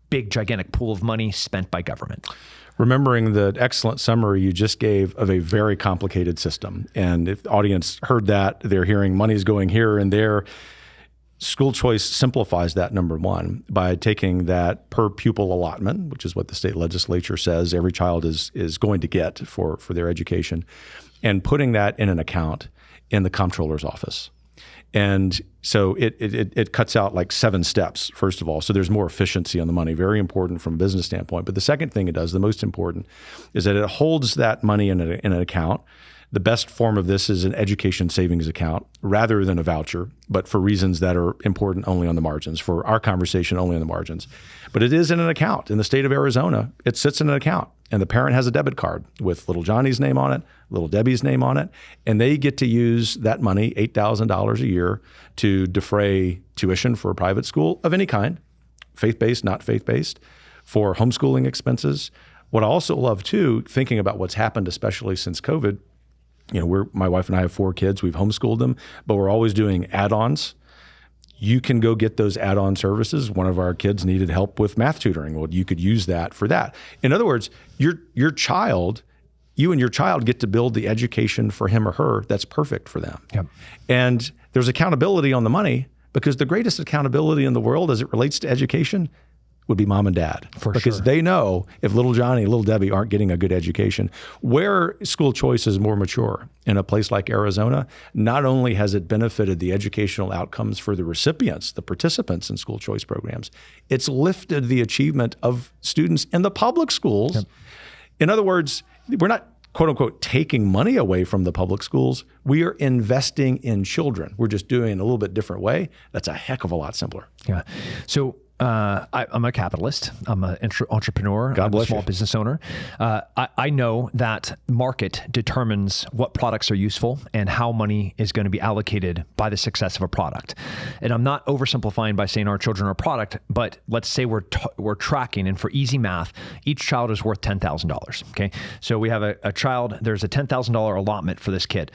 big, gigantic pool of money spent by government? Remembering the excellent summary you just gave of a very complicated system. And if the audience heard that, they're hearing money's going here and there. School choice simplifies that, number one, by taking that per pupil allotment, which is what the state legislature says every child is going to get for their education, and putting that in an account in the comptroller's office. And so it cuts out like 7 steps, first of all. So there's more efficiency on the money, very important from a business standpoint. But the second thing it does, the most important, is that it holds that money in an account. The best form of this is an education savings account rather than a voucher, but for reasons that are important only on the margins, for our conversation only on the margins. But it is in an account. In the state of Arizona, it sits in an account, and the parent has a debit card with little Johnny's name on it, little Debbie's name on it, and they get to use that money, $8,000 a year, to defray tuition for a private school of any kind, faith-based, not faith-based, for homeschooling expenses. What I also love too, thinking about what's happened, especially since COVID, my wife and I have 4 kids. We've homeschooled them, but we're always doing add-ons. You can go get those add-on services. One of our kids needed help with math tutoring. Well, you could use that for that. In other words, you and your child get to build the education for him or her that's perfect for them. Yep. And there's accountability on the money, because the greatest accountability in the world as it relates to education would be mom and dad. Because they know if little Johnny and little Debbie aren't getting a good education. Where school choice is more mature, in a place like Arizona, not only has it benefited the educational outcomes for the recipients, the participants in school choice programs, it's lifted the achievement of students in the public schools. Yep. In other words, we're not, quote unquote, taking money away from the public schools. We are investing in children. We're just doing it in a little bit different way. That's a heck of a lot simpler. Yeah. So I'm a capitalist. I'm an entrepreneur. God bless I'm a small you. business owner. I know that market determines what products are useful and how money is going to be allocated by the success of a product. And I'm not oversimplifying by saying our children are a product, but let's say we're tracking, and for easy math, each child is worth $10,000. Okay, so we have a child. There's a $10,000 allotment for this kid.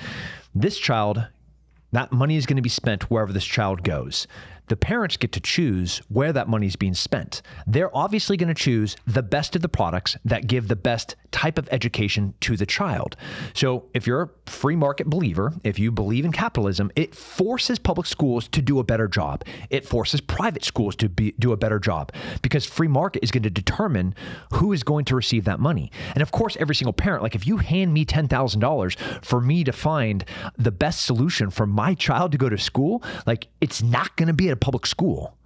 This child, that money is going to be spent wherever this child goes. The parents get to choose where that money is being spent. They're obviously going to choose the best of the products that give the best type of education to the child. So if you're a free market believer, if you believe in capitalism, it forces public schools to do a better job. It forces private schools to do a better job, because free market is going to determine who is going to receive that money. And of course, every single parent, like if you hand me $10,000 for me to find the best solution for my child to go to school, like it's not going to be at a public school,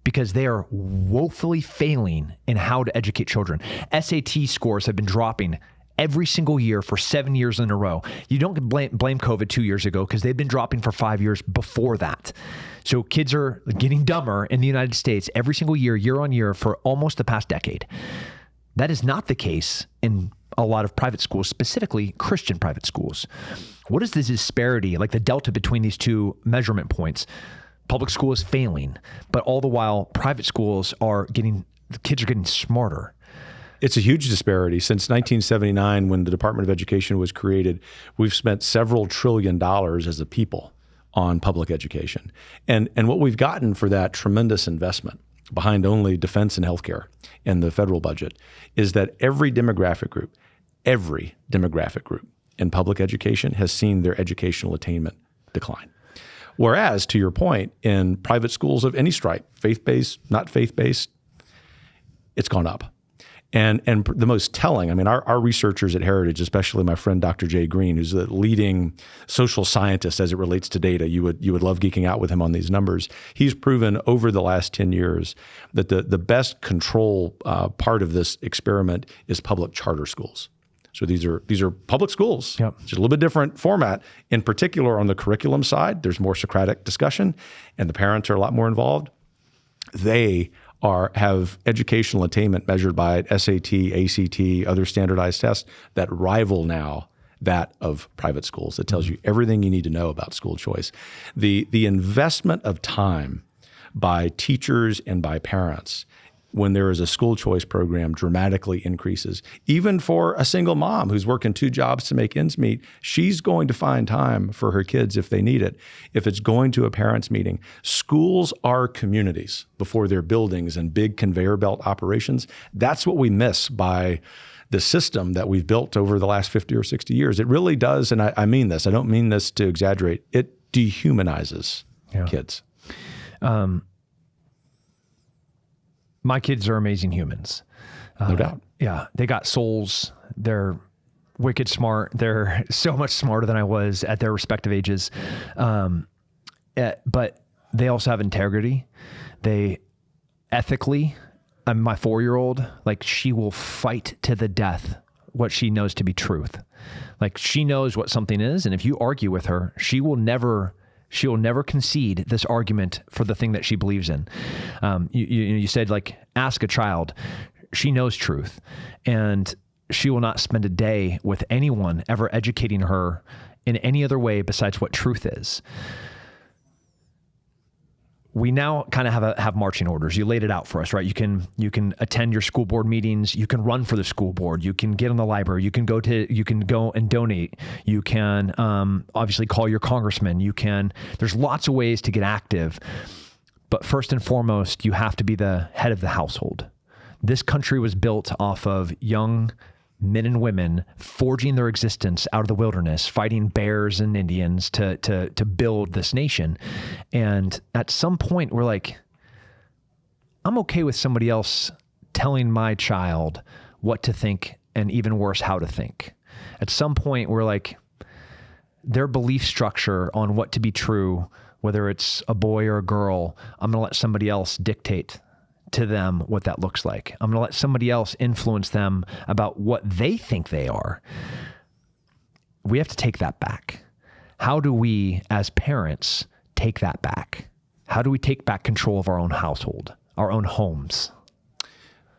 because they are woefully failing in how to educate children. SAT scores have been dropping every single year for 7 years in a row. You don't blame COVID 2 years ago, because they've been dropping for 5 years before that. So kids are getting dumber in the United States every single year on year, for almost the past decade. That is not the case in a lot of private schools, specifically Christian private schools. What is the disparity, like the delta between these two measurement points? Public school is failing, but all the while private schools the kids are getting smarter. It's a huge disparity. Since 1979, when the Department of Education was created, we've spent several $1 trillion as a people on public education. And what we've gotten for that tremendous investment, behind only defense and healthcare in the federal budget, is that every demographic group in public education has seen their educational attainment decline. Whereas, to your point, in private schools of any stripe, faith-based, not faith-based, it's gone up. And the most telling, I mean, our researchers at Heritage, especially my friend Dr. Jay Green, who's the leading social scientist as it relates to data, you would love geeking out with him on these numbers. He's proven over the last 10 years that the best control part of this experiment is public charter schools. So these are public schools. Yep. It's just a little bit different format. In particular, on the curriculum side, there's more Socratic discussion, and the parents are a lot more involved. They have educational attainment measured by SAT, ACT, other standardized tests that rival now that of private schools. It tells you everything you need to know about school choice. The investment of time by teachers and by parents when there is a school choice program dramatically increases. Even for a single mom who's working 2 jobs to make ends meet, she's going to find time for her kids if they need it. If it's going to a parents' meeting, schools are communities before they're buildings and big conveyor belt operations. That's what we miss by the system that we've built over the last 50 or 60 years. It really does, and I mean this, I don't mean this to exaggerate, it dehumanizes kids. My kids are amazing humans. No doubt. Yeah, they got souls. They're wicked smart. They're so much smarter than I was at their respective ages. But they also have integrity. They ethically, my 4-year-old, like she will fight to the death what she knows to be truth. Like she knows what something is. And if you argue with her, she will never concede this argument for the thing that she believes in. You said like, ask a child. She knows truth, and she will not spend a day with anyone ever educating her in any other way besides what truth is. We now kind of have marching orders. You laid it out for us, right? You can attend your school board meetings. You can run for the school board. You can get in the library. You can go and donate. You can obviously call your congressman. There's lots of ways to get active. But first and foremost, you have to be the head of the household. This country was built off of young men and women forging their existence out of the wilderness, fighting bears and Indians to build this nation. And at some point we're like, I'm okay with somebody else telling my child what to think, and even worse, how to think. At some point we're like, their belief structure on what to be true, whether it's a boy or a girl, I'm going to let somebody else dictate to them what that looks like. I'm going to let somebody else influence them about what they think they are. We have to take that back. How do we, as parents, take that back? How do we take back control of our own household, our own homes?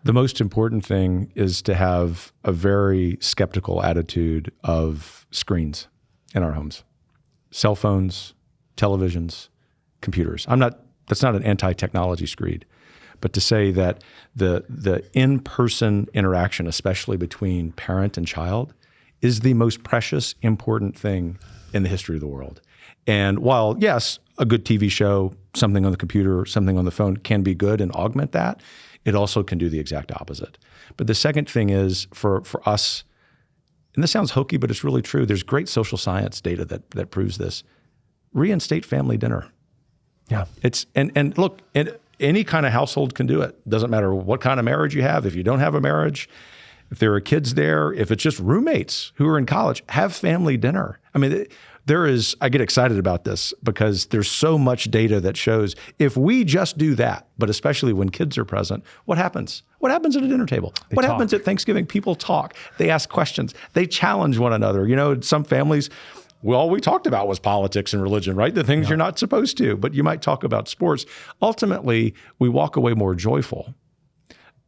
The most important thing is to have a very skeptical attitude of screens in our homes. Cell phones, televisions, computers. That's not an anti-technology screed. But to say that the in-person interaction, especially between parent and child, is the most precious, important thing in the history of the world. And while, yes, a good TV show, something on the computer, something on the phone can be good and augment that, it also can do the exact opposite. But the second thing is for us, and this sounds hokey, but it's really true. There's great social science data that proves this. Reinstate family dinner. Yeah. And look, any kind of household can do it. Doesn't matter what kind of marriage you have. If you don't have a marriage, if there are kids there, if it's just roommates who are in college, have family dinner. I mean, I get excited about this because there's so much data that shows if we just do that, but especially when kids are present, what happens? What happens at a dinner table? What happens at Thanksgiving? People talk, they ask questions, they challenge one another. You know, some families, well, all we talked about was politics and religion, right? The things you're not supposed to, but you might talk about sports. Ultimately, we walk away more joyful,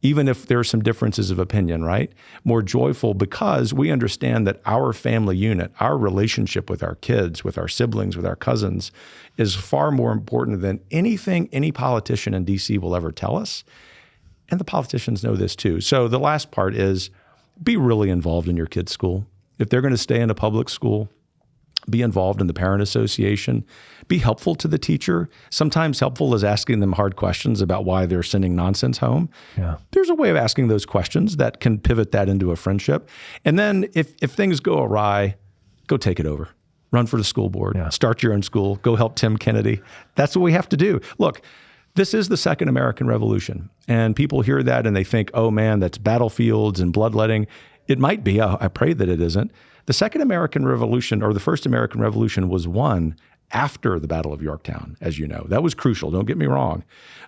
even if there are some differences of opinion, right? More joyful because we understand that our family unit, our relationship with our kids, with our siblings, with our cousins is far more important than anything any politician in DC will ever tell us. And the politicians know this too. So the last part is be really involved in your kids' school. If they're going to stay in a public school, be involved in the parent association, be helpful to the teacher. Sometimes helpful is asking them hard questions about why they're sending nonsense home. Yeah. There's a way of asking those questions that can pivot that into a friendship. And then if things go awry, go take it over. Run for the school board, start your own school, go help Tim Kennedy. That's what we have to do. Look, this is the second American Revolution. And people hear that and they think, oh man, that's battlefields and bloodletting. It might be, I pray that it isn't. The second American Revolution, or the first American Revolution, was won after the Battle of Yorktown, as you know. That was crucial, don't get me wrong.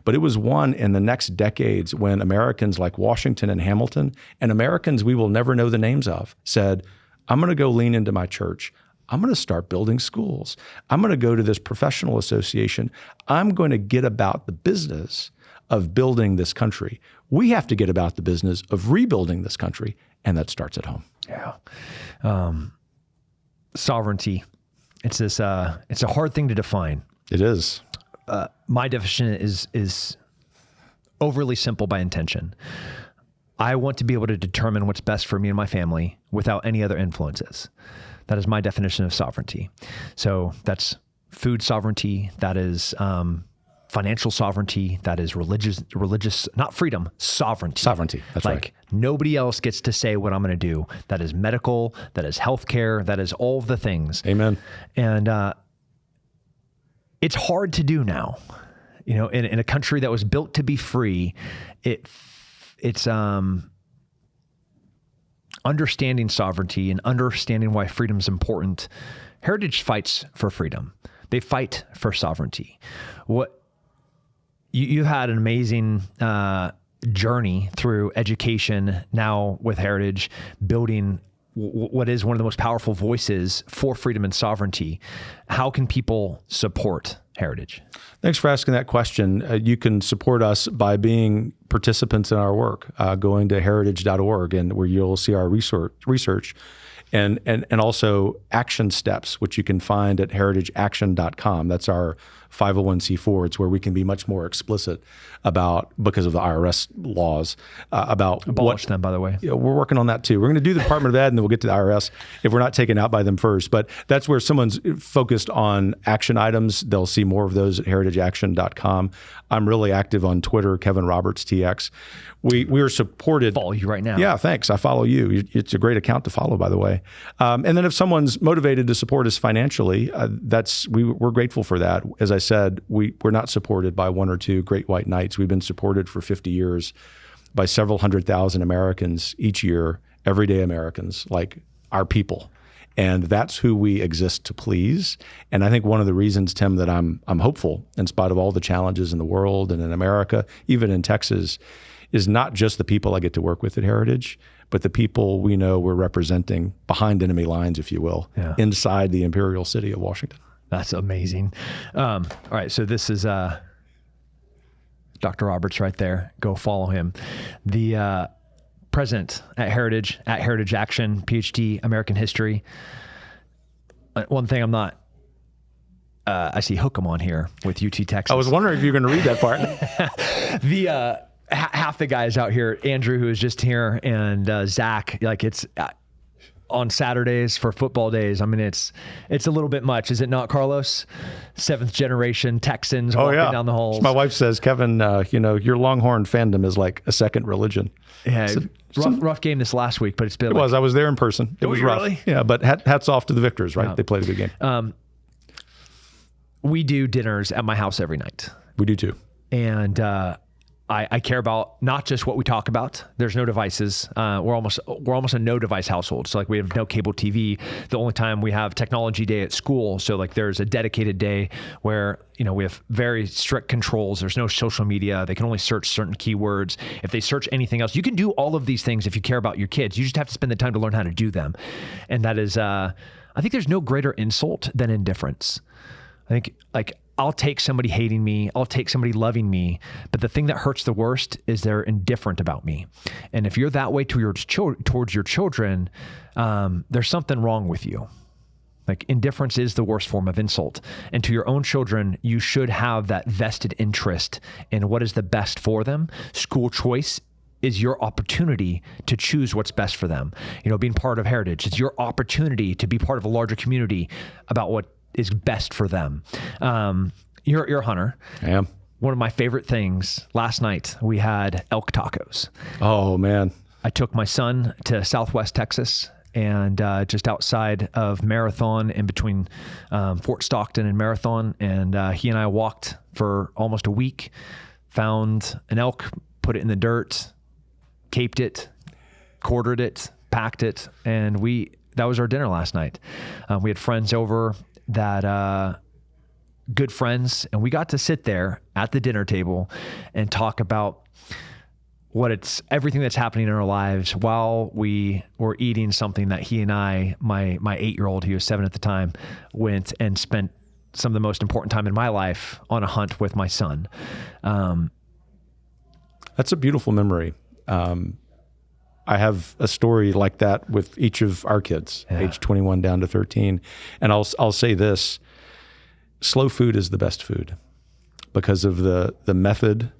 But it was won in the next decades when Americans like Washington and Hamilton, and Americans we will never know the names of, said, I'm going to go lean into my church. I'm going to start building schools. I'm going to go to this professional association. I'm going to get about the business of building this country. We have to get about the business of rebuilding this country, and that starts at home. Yeah. Sovereignty. It's it's a hard thing to define. It is. My definition is overly simple by intention. I want to be able to determine what's best for me and my family without any other influences. That is my definition of sovereignty. So that's food sovereignty. That is, financial sovereignty, that is religious, not freedom, sovereignty. Sovereignty, that's like, right. Nobody else gets to say what I'm going to do. That is medical, that is healthcare, that is all of the things. Amen. And it's hard to do now. in a country that was built to be free, it's understanding sovereignty and understanding why freedom is important. Heritage fights for freedom. They fight for sovereignty. You had an amazing journey through education now with Heritage, building what is one of the most powerful voices for freedom and sovereignty. How can people support Heritage? Thanks for asking that question. You can support us by being participants in our work, going to heritage.org, and where you'll see our research and also action steps, which you can find at heritageaction.com. That's our 501c4. It's where we can be much more explicit about, because of the IRS laws, about abolish them, by the way. We're working on that too. We're going to do the Department of Ed, and then we'll get to the IRS if we're not taken out by them first. But that's where someone's focused on action items. They'll see more of those at heritageaction.com. I'm really active on Twitter, Kevin Roberts TX. We are supported. Follow you right now. Yeah, thanks. I follow you. It's a great account to follow, by the way. And then if someone's motivated to support us financially, we're grateful for that. As I said, we're not supported by one or two great white knights. We've been supported for 50 years by several 100,000 Americans each year, everyday Americans, like our people. And that's who we exist to please. And I think one of the reasons, Tim, that I'm hopeful in spite of all the challenges in the world and in America, even in Texas, is not just the people I get to work with at Heritage, but the people we know we're representing behind enemy lines, if you will, inside the imperial city of Washington. That's amazing. All right, so this is Dr. Roberts right there. Go follow him. The president at Heritage Action, Ph.D., American history. One thing I'm not, I see Hookem on here with UT Texas. I was wondering if you were going to read that part. Half the guys out here, Andrew, who is just here, and Zach, like it's on Saturdays for football days. I mean, it's a little bit much, is it not, Carlos? 7th generation Texans walking down the halls. My wife says, Kevin, your Longhorn fandom is like a second religion. Yeah, rough game this last week, but it's been. It was. I was there in person. It was rough. Really? Yeah, but hats off to the victors, right? They played a good game. We do dinners at my house every night. We do too. And I care about not just what we talk about. There's no devices. We're almost a no device household. So like we have no cable TV. The only time we have technology day at school. So like there's a dedicated day where, we have very strict controls. There's no social media. They can only search certain keywords. If they search anything else, you can do all of these things if you care about your kids. You just have to spend the time to learn how to do them. And that is, I think there's no greater insult than indifference. I think I'll take somebody hating me. I'll take somebody loving me. But the thing that hurts the worst is they're indifferent about me. And if you're that way towards your children, there's something wrong with you. Like indifference is the worst form of insult. And to your own children, you should have that vested interest in what is the best for them. School choice is your opportunity to choose what's best for them. Being part of Heritage, it's your opportunity to be part of a larger community about what is best for them. You're a hunter. I am. One of my favorite things, last night we had elk tacos. Oh man. I took my son to Southwest Texas, and just outside of Marathon, in between Fort Stockton and Marathon, and he and I walked for almost a week, found an elk, put it in the dirt, caped it, quartered it, packed it, and that was our dinner last night. We had friends over that good friends, and we got to sit there at the dinner table and talk about everything that's happening in our lives while we were eating something that he and I, my 8-year-old, he was 7 at the time, went and spent some of the most important time in my life on a hunt with my son. That's a beautiful memory. I have a story like that with each of our kids, age 21 down to 13. And I'll say this, slow food is the best food because of the method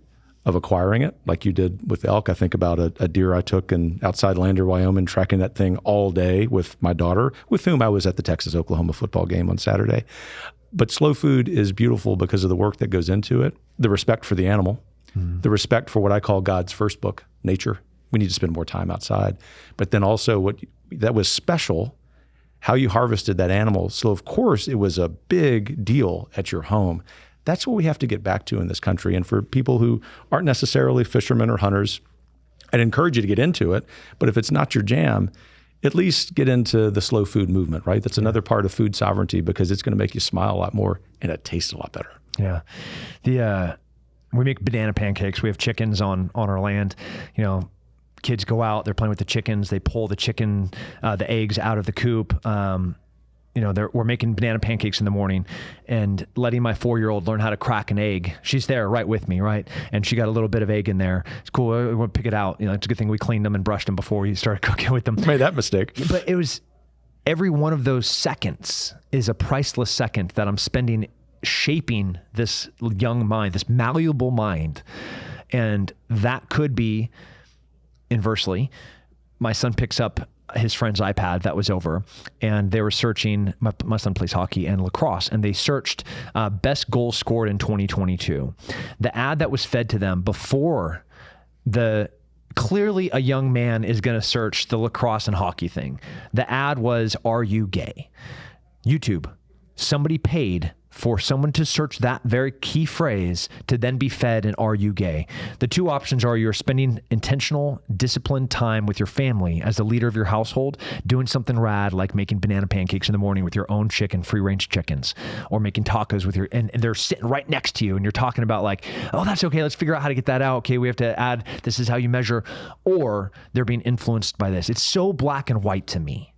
of acquiring it, like you did with elk. I think about a deer I took outside Lander, Wyoming, tracking that thing all day with my daughter, with whom I was at the Texas-Oklahoma football game on Saturday. But slow food is beautiful because of the work that goes into it, the respect for the animal, the respect for what I call God's first book, nature. We need to spend more time outside. But then also that was special, how you harvested that animal. So of course it was a big deal at your home. That's what we have to get back to in this country. And for people who aren't necessarily fishermen or hunters, I'd encourage you to get into it. But if it's not your jam, at least get into the slow food movement, right? That's another part of food sovereignty, because it's going to make you smile a lot more and it tastes a lot better. Yeah. We make banana pancakes. We have chickens on our land. You know, kids go out, they're playing with the chickens. They pull the eggs out of the coop. We're making banana pancakes in the morning and letting my 4-year-old learn how to crack an egg. She's there right with me, right? And she got a little bit of egg in there. It's cool. We'll pick it out. It's a good thing we cleaned them and brushed them before we started cooking with them. Made that mistake. But it was, every one of those seconds is a priceless second that I'm spending shaping this young mind, this malleable mind. And that could be, inversely, my son picks up his friend's iPad that was over, and they were searching, my son plays hockey and lacrosse, and they searched best goals scored in 2022. The ad that was fed to them before clearly a young man is going to search the lacrosse and hockey thing. The ad was, "Are you gay?" YouTube. Somebody paid for someone to search that very key phrase to then be fed an "Are you gay?" The two options are: you're spending intentional, disciplined time with your family as the leader of your household, doing something rad like making banana pancakes in the morning with your own chicken, free-range chickens, or making tacos with and they're sitting right next to you and you're talking about like, "Oh, that's okay. Let's figure out how to get that out. Okay, we have to add, this is how you measure." Or they're being influenced by this. It's so black and white to me.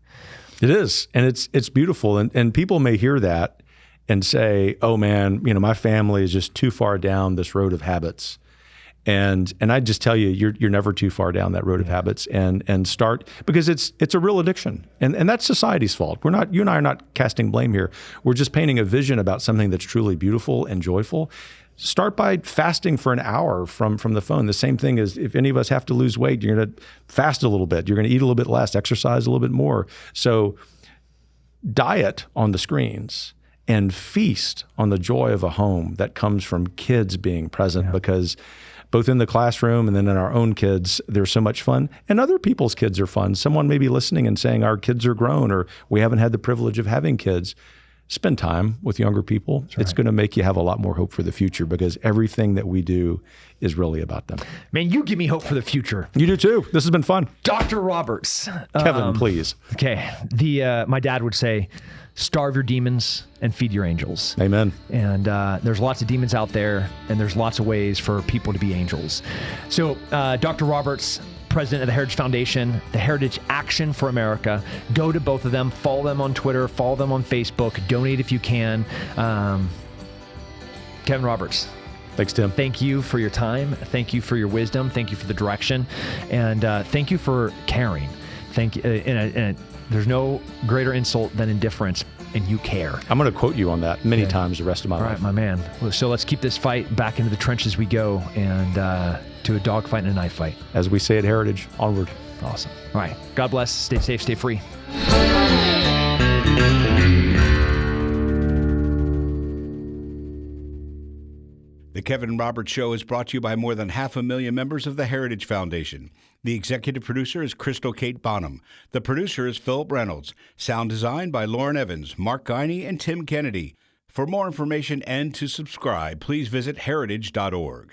It is. And it's beautiful. And people may hear that and say, "Oh man, my family is just too far down this road of habits." And I just tell you, you're never too far down that road of habits, and start, because it's a real addiction. And that's society's fault. You and I are not casting blame here. We're just painting a vision about something that's truly beautiful and joyful. Start by fasting for an hour from the phone. The same thing as if any of us have to lose weight, you're going to fast a little bit. You're going to eat a little bit less, exercise a little bit more. So diet on the screens and feast on the joy of a home that comes from kids being present, because both in the classroom and then in our own kids, there's so much fun. And other people's kids are fun. Someone may be listening and saying, "Our kids are grown," or "We haven't had the privilege of having kids." Spend time with younger people. That's right. It's going to make you have a lot more hope for the future, because everything that we do is really about them. Man, you give me hope for the future. You do too. This has been fun. Dr. Roberts. Kevin, please. Okay. My dad would say, "Starve your demons and feed your angels." Amen. And there's lots of demons out there, and there's lots of ways for people to be angels. So Dr. Roberts, president of the Heritage Foundation, the Heritage Action for America. Go to both of them. Follow them on Twitter. Follow them on Facebook. Donate if you can. Kevin Roberts. Thanks, Tim. Thank you for your time. Thank you for your wisdom. Thank you for the direction. And thank you for caring. Thank you. And there's no greater insult than indifference, and you care. I'm going to quote you on that many times the rest of my life. All right, my man. So let's keep this fight back into the trenches we go, and to a dogfight and a knife fight. As we say at Heritage, onward. Awesome. All right. God bless. Stay safe. Stay free. The Kevin Roberts Show is brought to you by more than 500,000 members of the Heritage Foundation. The executive producer is Crystal Kate Bonham. The producer is Philip Reynolds. Sound design by Lauren Evans, Mark Guiney, and Tim Kennedy. For more information and to subscribe, please visit heritage.org.